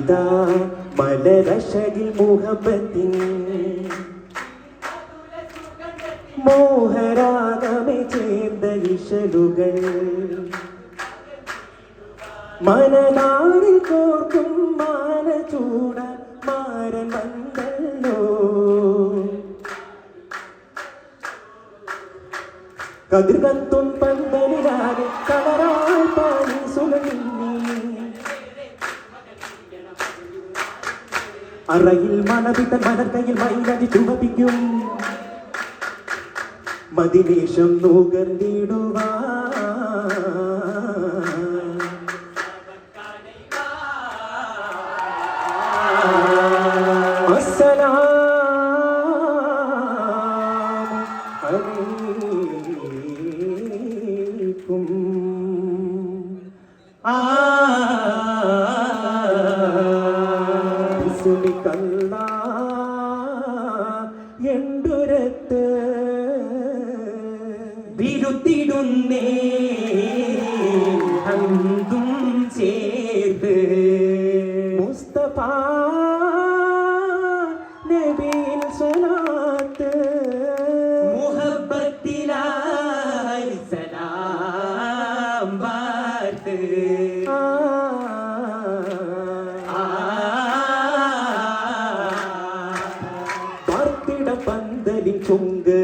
ഇതാ മലരശകിൽ മുഹബത്തിൻ മോഹരാഗമേ ചേർന്ന ഇശലുകൾ മനനാടിൽ കോർക്കും മാനചൂട മാരൻ വന്നല്ലോ കതിർകത്തും പന്തലിലാകെ കളറായി പാടി സുഖിന്നി അറയിൽ മണവിട്ട മലർക്കയിൽ മൈലടി ചുമപ്പിക്കും മതിവേഷം നുകർന്നിടുവാ എന്തുരത്ത് വിരുത്തിടുന്നേ ഹന്തും ചേർത്ത് മുസ്തഫ നബിയിൽ സ്വലാത്ത് മുഹബ്ബത്തിലായി സലാം വാർത്ത് പന്തലിൻ ചുങ്ക്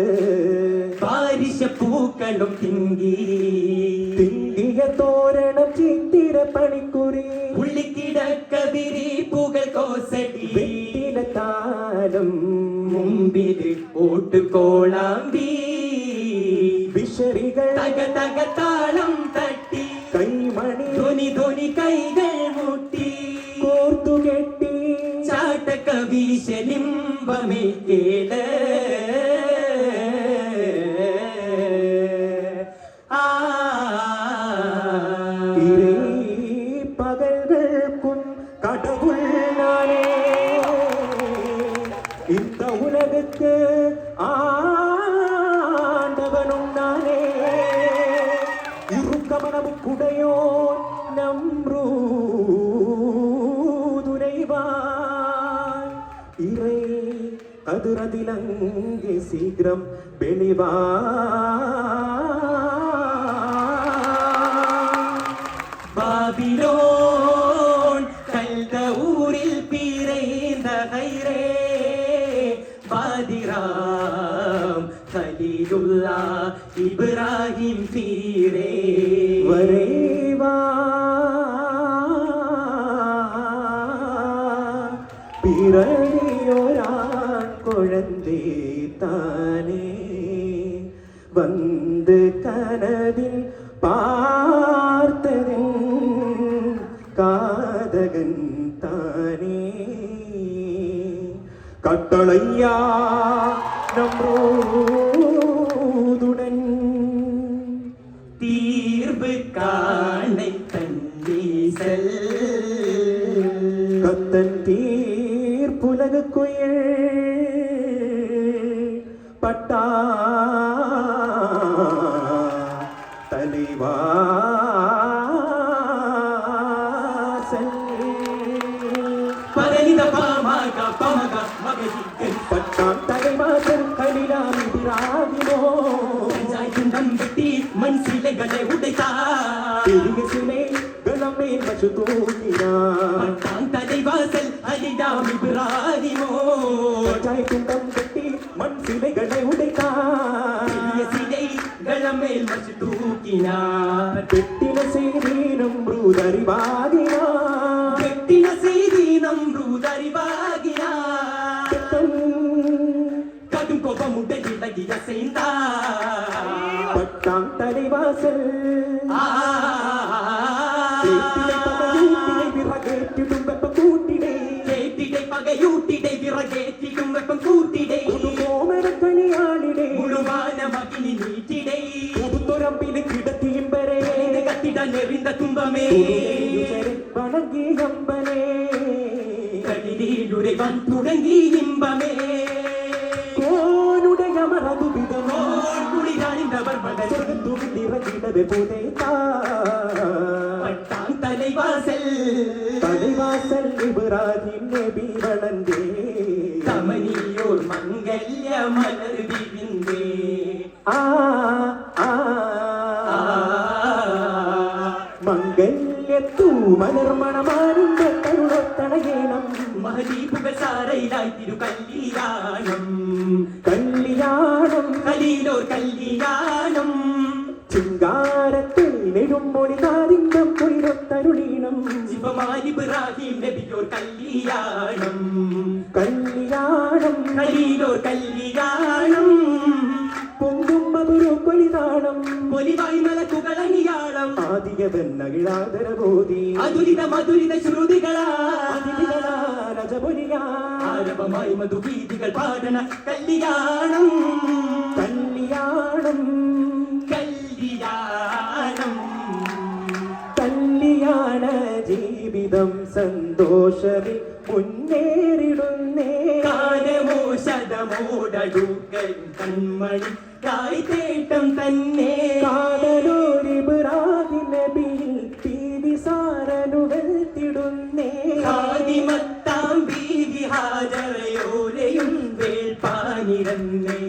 പാരിശ പൂക്കളും തിങ്കിയ തോരണം ചിത്തിര പണിക്കുറി ഉള്ളിക്കിടക്കതിരി പൂകൾ കോസടി വെട്ടില താലം മുമ്പിൽ ഓട്ടുകോളാമ്പി വിഷറികൾ തക തക താളം തട്ടി കൈമണി ധ്വനി ധ്വനി കൈകൾ മുട്ടി കോർത്തു കെട്ടി ചാട്ടക വീശലിംബമേ കേള പകൽകൾക്കും കടവുൾ നാനേ இந்த உலகுக்கு ஆண்டவனும் நானே இருக்குமனமுக்குடையோன் நம்ரூதுரைவான் இறை கதிரதிலங்கே சீக்கிரம் வெளிவா பாபிலோன் கல்த ஊரில் பிறந்த கைரே பாதிராம் கலீலுல்லா இப்ராஹிம் பீரே வரைவா பிறனியோரான் குழந்தை தானே வந்து கனவில் பார்த்ததின் காதகன் தானே கட்டளையா நம்ரோதுடன் தீர்வு காணை தந்தீசல் கத்தன் தீர்ப்புலகு குயில் பட்டா தலைவா பட்டாம் தலைவாசல் கலிலாம் இதிராகினோ நம்பட்டி மண் சிலைகளை உடைத்தார் பெரிய சிலை கணமேல் மசு தூக்கினார் பட்டாம் தலைவாசல் அலிடாம் இப்ராஹிமோ துண்டம் கட்டி மண் சிலைகளை உடைத்தார் பெரிய சிலை கணமேல் மசு தூக்கினார் பெட்டின செய்தி நம்ரூதறிவாகினார் பெட்டின செய்தி நம்ரூதறிவாகினார் கடும் கோபமுடன் இலகிய செய்தார் பட்டாம் தலைவாசல் விறகேற்றிடும் வெப்பம் கூட்டிடை கேட்டிடை பகையூட்டிடை விறகேற்றிடும் வெப்பம் கூட்டிடை கோமரக்கணியாளிடை முழுவான மகிழி நீட்டிடை புதுத்தொரம்பிന് കിടത്തിയിമ്പരേ കത്തിട നെറിந்த തുമ്പമേ വണങ്ങി അമ്പലേ കളിലൂടെ തുടങ്ങി ഇമ്പമേ കോനുടയ മറതു വിധമോ കുളിരാണിന്തവർ മകൻ സ്വർഗത്തുവിറങ്ങിടവേ പോതേ പട്ടാം തലൈവാസൽ തലൈവാ വാസൽ ഇബ്രാഹിം നബി വളർന്നേ കമനിയോർ മംഗല്യ മലർ വിരിന്തേ ആ ആ മംഗല്യത്തു മലർമണമാരുണ്ട് കരുളത്തണയേണം മഹദീപുകൾ സാരയിലായി തിരു കല്യാണം കല്യാണം കലീലോർ കല്യാണം ചിങ്കാരത്തിൽ നെടുമൊഴി കാതിങ്കം കുളിരൊത്തരുളീണം ഇബ്രാഹിം നബിയോർ കല്യാണം കല്യാണം കലീലോർ കല്യാണം പൊങ്കും മധുരു കൊലിതാണം പൊലിവായി മലക്കുകളണിയാളം ആദിയവൻ അകിഴാദരബോധി അതുരിത മധുരിത ശ്രുതികളാ രജപൊലിയാ ആരവമായി മധുഗീതികൾ പാടന കല്യാണം കല്യാണം കല്യാണം കല്യാണ ജീവിതം സന്തോഷമേ മുന്നേറിടുന്നേ കാലമോ ശതമോടടുക്കൽ കൺമണി കായ്തേട്ടം തന്നെ കാതലോരിബ്രാഹിം നബിയിൽ തീവി സാരനുവെത്തിടുന്നേ ആദിമത്താം ബീവി ഹാജറയോലെയും വേൾപ്പാനിരന്നേ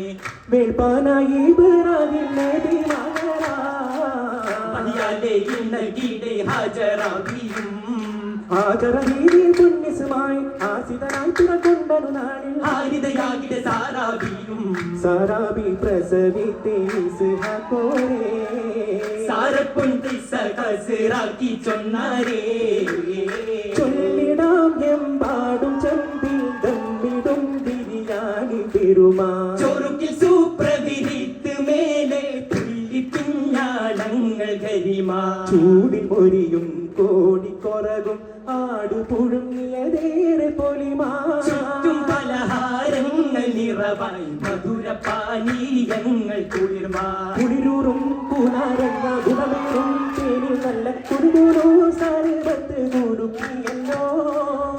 വേൾപ്പാനായി ഇബ്രാഹിം നബി മകരാ മഹിയാലെ ഇന്നൽകിടെ ഹാജറാവിയും ഹാജറ ബീവി പുണ്യസുമായി ആസിതനായി തുറക്കൊണ്ടു നാളിൽ ഹാരിതയാകിടെ സാരാവിയും സാരാബി പ്രസവിത്തേ ഇസ്ഹാഖോരേ സാരപ്പൊൻ തിസ്സ കസിറാക്കി ചൊന്നാരേ ചൊല്ലിടാം എമ്പാടും ചെമ്പിൽ ദമ്മിടും ബിരിയാണി പെരുമാ ചൊറുക്കിൽ സൂപ്രവിരിത്ത് മേലെ തുള്ളിപ്പിഞ്ഞാളങ്ങൾ കരിമാ ചൂടിൽ പൊരിയും കോടിക്കൊറകും ആടു പുഴുങ്ങിയതേറെ പൊലിമാ ചുറ്റും പലഹാരങ്ങൾ നിറവായി മധുരപാനീയങ്ങൾ കുളിർമാ കുളിരൂറും പൂനാരങ്ങ ഗുണമേറും തേനിൽ നല്ല കുളിരൂരോ സർവത്ത് കുടുക്കിയല്ലോ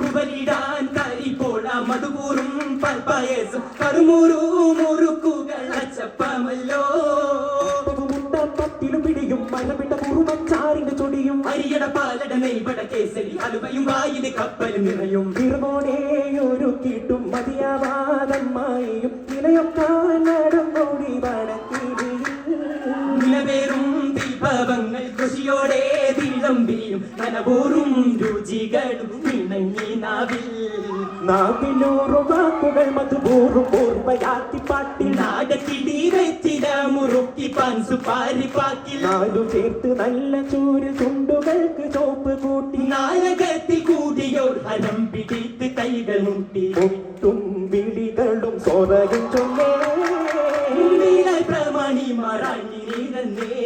കുവലിടാൻ കരിപ്പോള മധുകൂറും പൽപ്പായസം കറുമുറു മുറുക്കുകൾ അച്ചപ്പമല്ലോ പത്തിലും പിടിയും മലമിട്ട കുറുമച്ചാറിന്റെ ചൊടിയും അരിയട പാലട നെയ്വട കേസരി അലുവയും വായില് കപ്പലും നിറയും നിർമോടെ ഒരു കിട്ടും മതിയാവാതമ്മായും നിലയൊക്കെ നടന്നോടി നിലവേറും വിഭവങ്ങൾ കൃഷിയോടെ വിളമ്പിയും നനവൂറും രുചികളും ഇണങ്ങി നാവിൽ നാവിലൂറും വാക്കുകൾ മധുപൂറും ഓർമ്മയാത്തി പാട്ടിൽ നാടത്തിടി വെച്ചിട മുറുക്കി പാൻസു പാരിപ്പാക്കിൽ നാലു ചേർത്ത് നല്ല ചൂരിൽ ചുണ്ടുകൾക്ക് ചോപ്പ് കൂട്ടി നായകത്തിൽ കൂടിയോർ ഹരം പിടിത്ത് കൈകൾ മുട്ടി ഒട്ടും വിളികളും സ്വരയും ചൊന്നേ പ്രമാണി മറാണി നീരന്നേ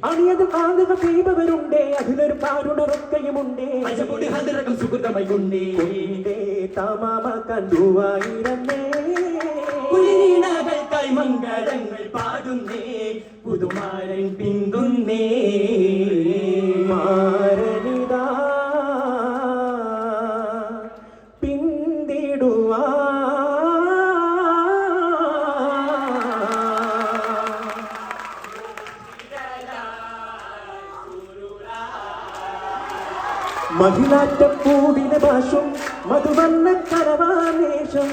അണിയത് ആളുകൾ ചെയ്തവരുണ്ടേ അതിലൊരു കാരുണറൊക്കെയുമുണ്ടേ അജപൊടി ഹതിരകം സുഹൃതമായി കൊണ്ടേ തമാമ കണ്ടുവായിരുന്നേ കുലിനകൾക്കായി മംഗളങ്ങൾ പാടുന്നേ പുതുമാരൻ പിന്തുന്നേ മാരനിതാ പിന്തിടുവാ മഹിളാറ്റപ്പൂവിലെ ഭാഷം മധുവർണ്ണ കരവാവേശം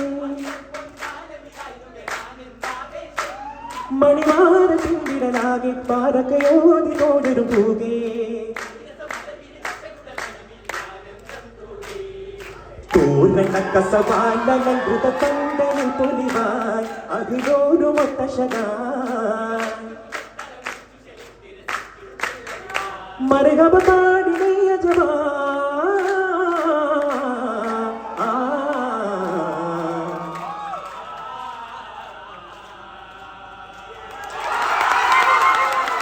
മണിമാര ചിന്തിരനാകെ പാരക്കയോതി തോടൊരു പൂകേ തോരണ കസവാലകൾ ൃതകണ്ഠനിൽ പൊലിവായി അതിലൊരു മൊത്തശകാ മരകപ പാടിനയ ജവാ